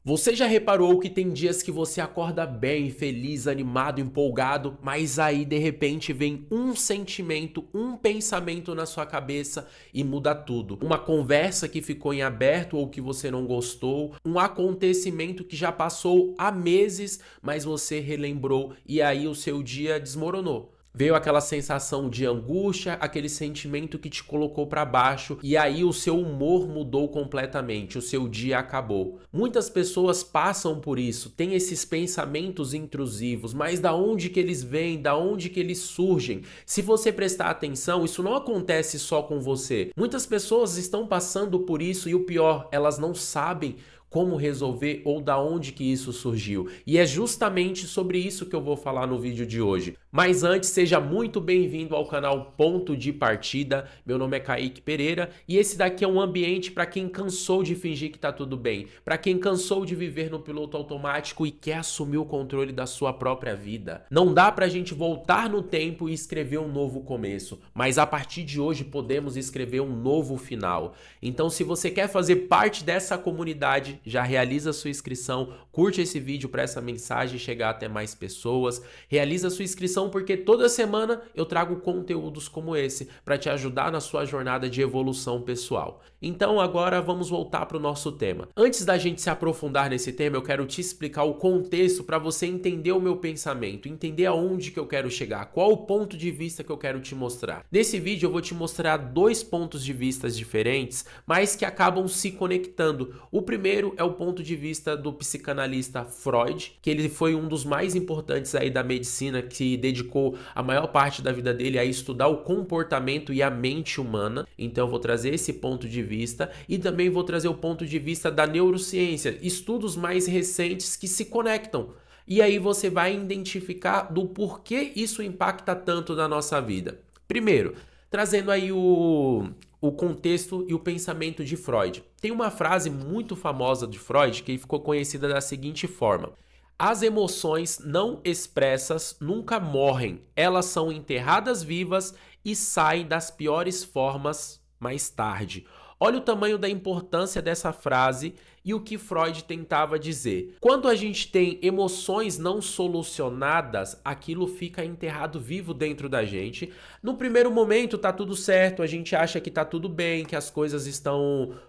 Você já reparou que tem dias que você acorda bem, feliz, animado, empolgado, mas aí de repente vem um sentimento, um pensamento na sua cabeça e muda tudo? Uma conversa que ficou em aberto ou que você não gostou, um acontecimento que já passou há meses, mas você relembrou e aí o seu dia desmoronou. Veio aquela sensação de angústia, aquele sentimento que te colocou para baixo e aí o seu humor mudou completamente, o seu dia acabou. Muitas pessoas passam por isso, têm esses pensamentos intrusivos, mas da onde que eles vêm, da onde que eles surgem? Se você prestar atenção, isso não acontece só com você. Muitas pessoas estão passando por isso e o pior, elas não sabem como resolver ou da onde que isso surgiu. E é justamente sobre isso que eu vou falar no vídeo de hoje. Mas antes, seja muito bem-vindo ao canal Ponto de Partida. Meu nome é Kaique Pereira e esse daqui é um ambiente para quem cansou de fingir que tá tudo bem, para quem cansou de viver no piloto automático e quer assumir o controle da sua própria vida. Não dá pra gente voltar no tempo e escrever um novo começo, mas a partir de hoje podemos escrever um novo final. Então, se você quer fazer parte dessa comunidade, já realiza a sua inscrição, curte esse vídeo para essa mensagem chegar até mais pessoas, realiza a sua inscrição porque toda semana eu trago conteúdos como esse para te ajudar na sua jornada de evolução pessoal. Então agora vamos voltar para o nosso tema. Antes da gente se aprofundar nesse tema, eu quero te explicar o contexto para você entender o meu pensamento, entender aonde que eu quero chegar, qual o ponto de vista que eu quero te mostrar. Nesse vídeo eu vou te mostrar dois pontos de vista diferentes, mas que acabam se conectando. O primeiro é o ponto de vista do psicanalista Freud, que ele foi um dos mais importantes aí da medicina, que dedicou a maior parte da vida dele a estudar o comportamento e a mente humana. Então eu vou trazer esse ponto de vista e também vou trazer o ponto de vista da neurociência, estudos mais recentes que se conectam. E aí você vai identificar do porquê isso impacta tanto na nossa vida. Primeiro, trazendo aí o contexto e o pensamento de Freud. Tem uma frase muito famosa de Freud que ficou conhecida da seguinte forma: as emoções não expressas nunca morrem, elas são enterradas vivas e saem das piores formas mais tarde. Olha o tamanho da importância dessa frase e o que Freud tentava dizer. Quando a gente tem emoções não solucionadas, aquilo fica enterrado vivo dentro da gente. No primeiro momento tá tudo certo, a gente acha que tá tudo bem, que as coisas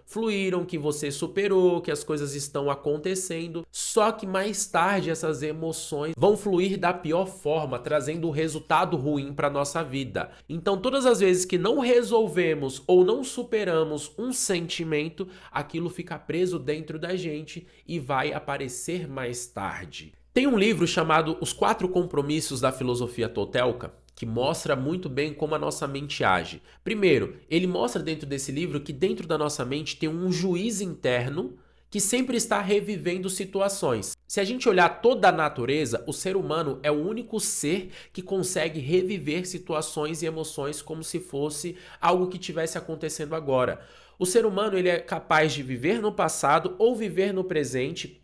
fluíram, que você superou, que as coisas estão acontecendo. Só que mais tarde essas emoções vão fluir da pior forma, trazendo um resultado ruim para nossa vida. Então todas as vezes que não resolvemos ou não superamos um sentimento, aquilo fica preso dentro da gente e vai aparecer mais tarde. Tem um livro chamado Os Quatro Compromissos da Filosofia Tolteca, que mostra muito bem como a nossa mente age. Primeiro, ele mostra dentro desse livro que dentro da nossa mente tem um juiz interno que sempre está revivendo situações. Se a gente olhar toda a natureza, o ser humano é o único ser que consegue reviver situações e emoções como se fosse algo que estivesse acontecendo agora. O ser humano ele é capaz de viver no passado ou viver no presente,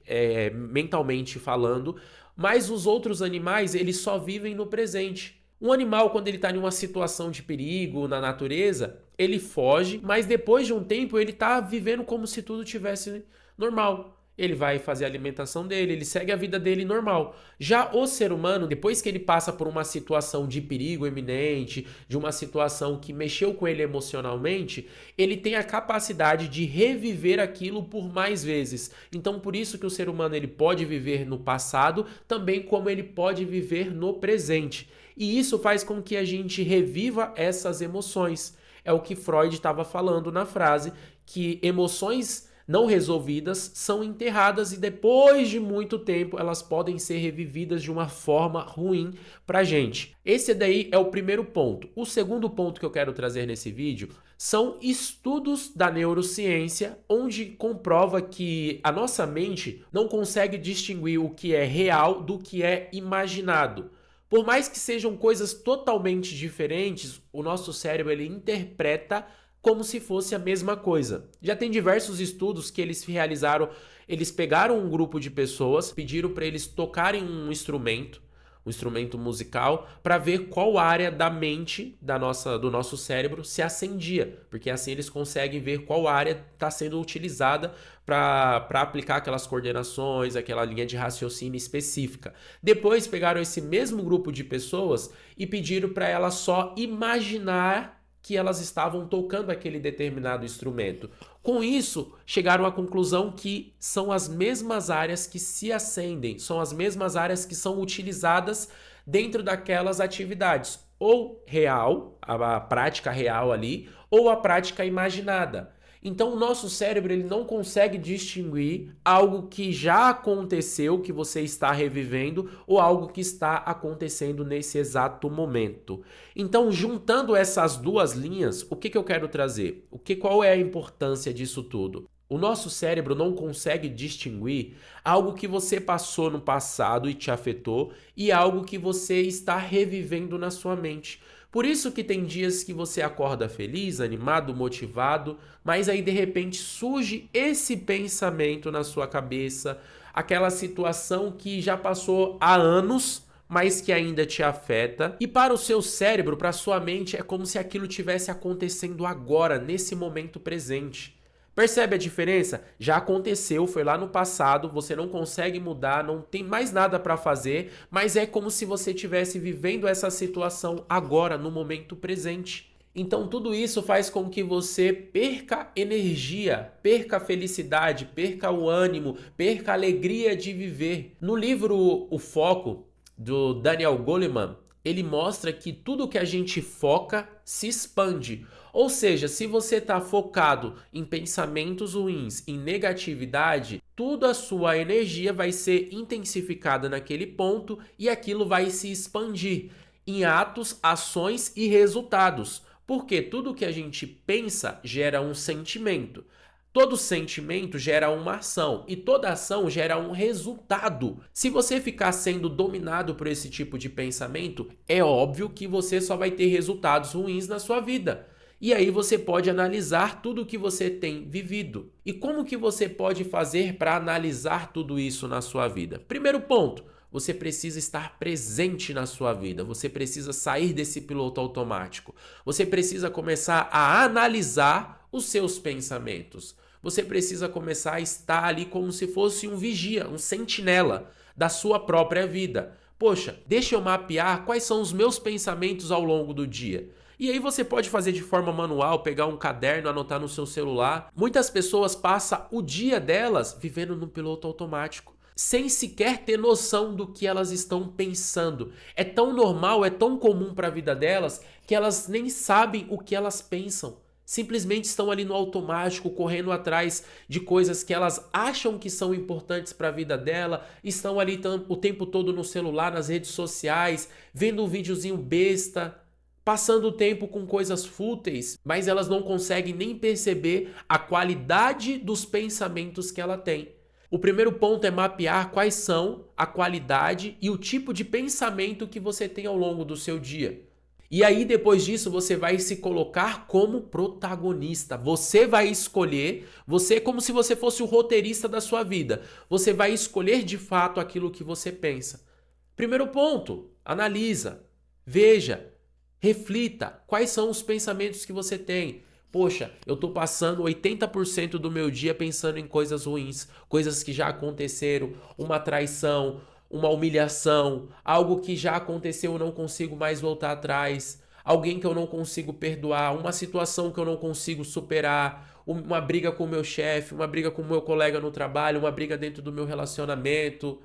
mentalmente falando, mas os outros animais eles só vivem no presente. Um animal, quando ele está em uma situação de perigo na natureza, ele foge, mas depois de um tempo ele está vivendo como se tudo tivesse normal. Ele vai fazer a alimentação dele, ele segue a vida dele normal. Já o ser humano, depois que ele passa por uma situação de perigo iminente, de uma situação que mexeu com ele emocionalmente, ele tem a capacidade de reviver aquilo por mais vezes. Então, por isso que o ser humano ele pode viver no passado, também como ele pode viver no presente. E isso faz com que a gente reviva essas emoções. É o que Freud estava falando na frase, que emoções não resolvidas são enterradas e depois de muito tempo elas podem ser revividas de uma forma ruim pra gente. Esse daí é o primeiro ponto. O segundo ponto que eu quero trazer nesse vídeo são estudos da neurociência onde comprova que a nossa mente não consegue distinguir o que é real do que é imaginado. Por mais que sejam coisas totalmente diferentes, o nosso cérebro ele interpreta como se fosse a mesma coisa. Já tem diversos estudos que eles realizaram, eles pegaram um grupo de pessoas, pediram para eles tocarem um instrumento, um instrumento musical, para ver qual área da mente do nosso cérebro se acendia, porque assim eles conseguem ver qual área está sendo utilizada para aplicar aquelas coordenações, aquela linha de raciocínio específica. Depois pegaram esse mesmo grupo de pessoas e pediram para elas só imaginar que elas estavam tocando aquele determinado instrumento. Com isso, chegaram à conclusão que são as mesmas áreas que se acendem, são as mesmas áreas que são utilizadas dentro daquelas atividades, ou real, a prática real ali, ou a prática imaginada. Então o nosso cérebro ele não consegue distinguir algo que já aconteceu, que você está revivendo, ou algo que está acontecendo nesse exato momento. Então, juntando essas duas linhas, o que eu quero trazer? Qual é a importância disso tudo? O nosso cérebro não consegue distinguir algo que você passou no passado e te afetou e algo que você está revivendo na sua mente. Por isso que tem dias que você acorda feliz, animado, motivado, mas aí de repente surge esse pensamento na sua cabeça, aquela situação que já passou há anos, mas que ainda te afeta. E para o seu cérebro, para a sua mente, é como se aquilo tivesse acontecendo agora, nesse momento presente. Percebe a diferença? Já aconteceu, foi lá no passado, você não consegue mudar, não tem mais nada para fazer, mas é como se você estivesse vivendo essa situação agora, no momento presente. Então tudo isso faz com que você perca energia, perca a felicidade, perca o ânimo, perca a alegria de viver. No livro O Foco, do Daniel Goleman, ele mostra que tudo que a gente foca se expande. Ou seja, se você está focado em pensamentos ruins, em negatividade, toda a sua energia vai ser intensificada naquele ponto e aquilo vai se expandir em atos, ações e resultados. Porque tudo que a gente pensa gera um sentimento. Todo sentimento gera uma ação e toda ação gera um resultado. Se você ficar sendo dominado por esse tipo de pensamento, é óbvio que você só vai ter resultados ruins na sua vida. E aí você pode analisar tudo o que você tem vivido. E como que você pode fazer para analisar tudo isso na sua vida? Primeiro ponto, você precisa estar presente na sua vida. Você precisa sair desse piloto automático. Você precisa começar a analisar os seus pensamentos. Você precisa começar a estar ali como se fosse um vigia, um sentinela da sua própria vida. Poxa, deixa eu mapear quais são os meus pensamentos ao longo do dia. E aí você pode fazer de forma manual, pegar um caderno, anotar no seu celular. Muitas pessoas passam o dia delas vivendo no piloto automático, sem sequer ter noção do que elas estão pensando. É tão normal, é tão comum para a vida delas, que elas nem sabem o que elas pensam. Simplesmente estão ali no automático, correndo atrás de coisas que elas acham que são importantes para a vida dela, estão ali o tempo todo no celular, nas redes sociais, vendo um videozinho besta, passando o tempo com coisas fúteis, mas elas não conseguem nem perceber a qualidade dos pensamentos que ela tem. O primeiro ponto é mapear quais são a qualidade e o tipo de pensamento que você tem ao longo do seu dia. E aí, depois disso, você vai se colocar como protagonista. Você vai escolher, você é como se você fosse o roteirista da sua vida. Você vai escolher de fato aquilo que você pensa. Primeiro ponto, analisa, veja, reflita quais são os pensamentos que você tem. Poxa, eu tô passando 80% do meu dia pensando em coisas ruins, coisas que já aconteceram, uma traição, uma humilhação, algo que já aconteceu e eu não consigo mais voltar atrás, alguém que eu não consigo perdoar, uma situação que eu não consigo superar, uma briga com o meu chefe, uma briga com o meu colega no trabalho, uma briga dentro do meu relacionamento,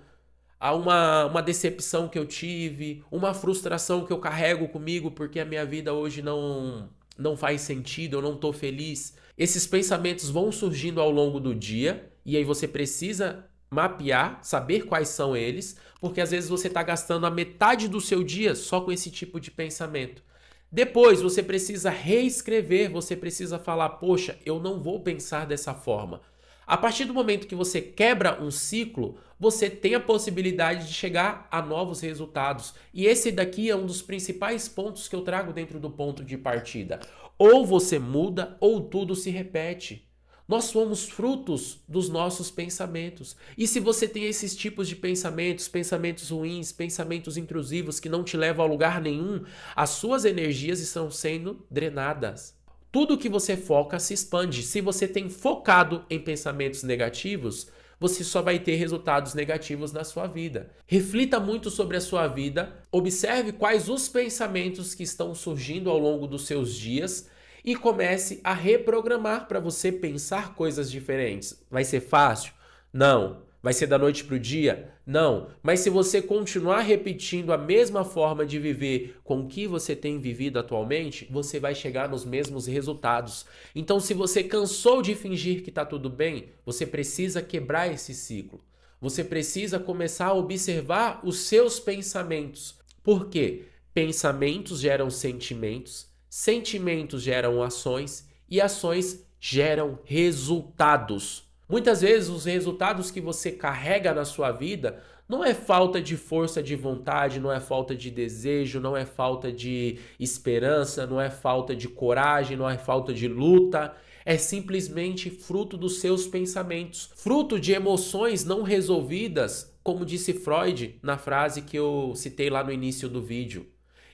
uma decepção que eu tive, uma frustração que eu carrego comigo porque a minha vida hoje não faz sentido, eu não estou feliz. Esses pensamentos vão surgindo ao longo do dia e aí você precisa mapear, saber quais são eles, porque às vezes você está gastando a metade do seu dia só com esse tipo de pensamento. Depois você precisa reescrever, você precisa falar, poxa, eu não vou pensar dessa forma. A partir do momento que você quebra um ciclo, você tem a possibilidade de chegar a novos resultados. E esse daqui é um dos principais pontos que eu trago dentro do ponto de partida. Ou você muda ou tudo se repete. Nós somos frutos dos nossos pensamentos. E se você tem esses tipos de pensamentos, pensamentos ruins, pensamentos intrusivos que não te levam a lugar nenhum, as suas energias estão sendo drenadas. Tudo que você foca se expande. Se você tem focado em pensamentos negativos, você só vai ter resultados negativos na sua vida. Reflita muito sobre a sua vida, observe quais os pensamentos que estão surgindo ao longo dos seus dias e comece a reprogramar para você pensar coisas diferentes. Vai ser fácil? Não. Vai ser da noite para o dia? Não. Mas se você continuar repetindo a mesma forma de viver com o que você tem vivido atualmente, você vai chegar nos mesmos resultados. Então, se você cansou de fingir que está tudo bem, você precisa quebrar esse ciclo. Você precisa começar a observar os seus pensamentos. Por quê? Pensamentos geram sentimentos, sentimentos geram ações e ações geram resultados. Muitas vezes os resultados que você carrega na sua vida não é falta de força de vontade, não é falta de desejo, não é falta de esperança, não é falta de coragem, não é falta de luta. É simplesmente fruto dos seus pensamentos, fruto de emoções não resolvidas, como disse Freud na frase que eu citei lá no início do vídeo.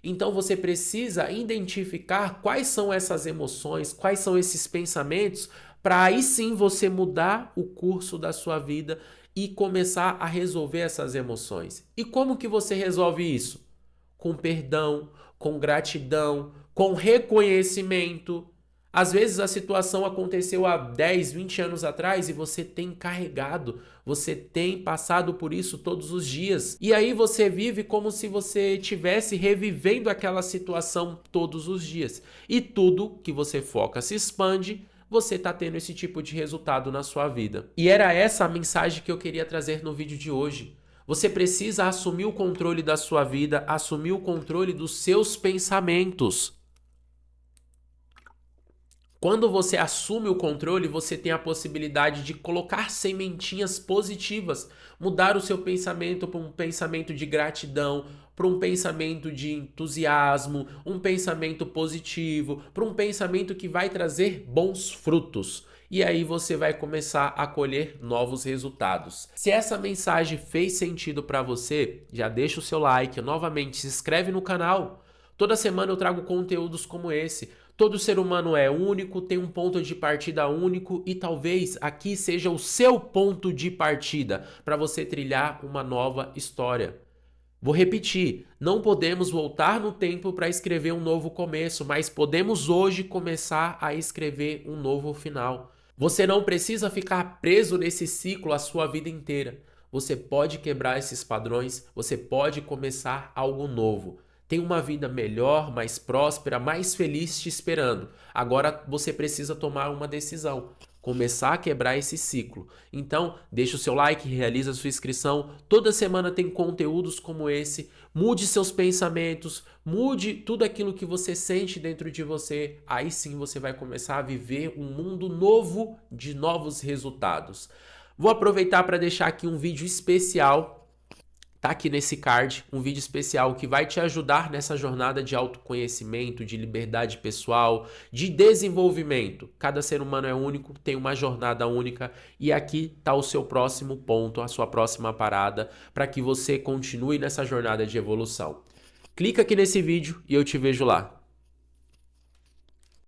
Então você precisa identificar quais são essas emoções, quais são esses pensamentos, para aí sim você mudar o curso da sua vida e começar a resolver essas emoções. E como que você resolve isso? Com perdão, com gratidão, com reconhecimento. Às vezes a situação aconteceu há 10, 20 anos atrás e você tem carregado, você tem passado por isso todos os dias. E aí você vive como se você estivesse revivendo aquela situação todos os dias. E tudo que você foca se expande, você está tendo esse tipo de resultado na sua vida. E era essa a mensagem que eu queria trazer no vídeo de hoje. Você precisa assumir o controle da sua vida, assumir o controle dos seus pensamentos. Quando você assume o controle, você tem a possibilidade de colocar sementinhas positivas, mudar o seu pensamento para um pensamento de gratidão, para um pensamento de entusiasmo, um pensamento positivo, para um pensamento que vai trazer bons frutos. E aí você vai começar a colher novos resultados. Se essa mensagem fez sentido para você, já deixa o seu like, novamente se inscreve no canal. Toda semana eu trago conteúdos como esse. Todo ser humano é único, tem um ponto de partida único e talvez aqui seja o seu ponto de partida para você trilhar uma nova história. Vou repetir, não podemos voltar no tempo para escrever um novo começo, mas podemos hoje começar a escrever um novo final. Você não precisa ficar preso nesse ciclo a sua vida inteira. Você pode quebrar esses padrões, você pode começar algo novo. Tem uma vida melhor, mais próspera, mais feliz te esperando. Agora você precisa tomar uma decisão. Começar a quebrar esse ciclo. Então, deixa o seu like, realiza a sua inscrição. Toda semana tem conteúdos como esse. Mude seus pensamentos, mude tudo aquilo que você sente dentro de você. Aí sim você vai começar a viver um mundo novo de novos resultados. Vou aproveitar para deixar aqui um vídeo especial. Tá aqui nesse card um vídeo especial que vai te ajudar nessa jornada de autoconhecimento, de liberdade pessoal, de desenvolvimento. Cada ser humano é único, tem uma jornada única e aqui tá o seu próximo ponto, a sua próxima parada para que você continue nessa jornada de evolução. Clica aqui nesse vídeo e eu te vejo lá.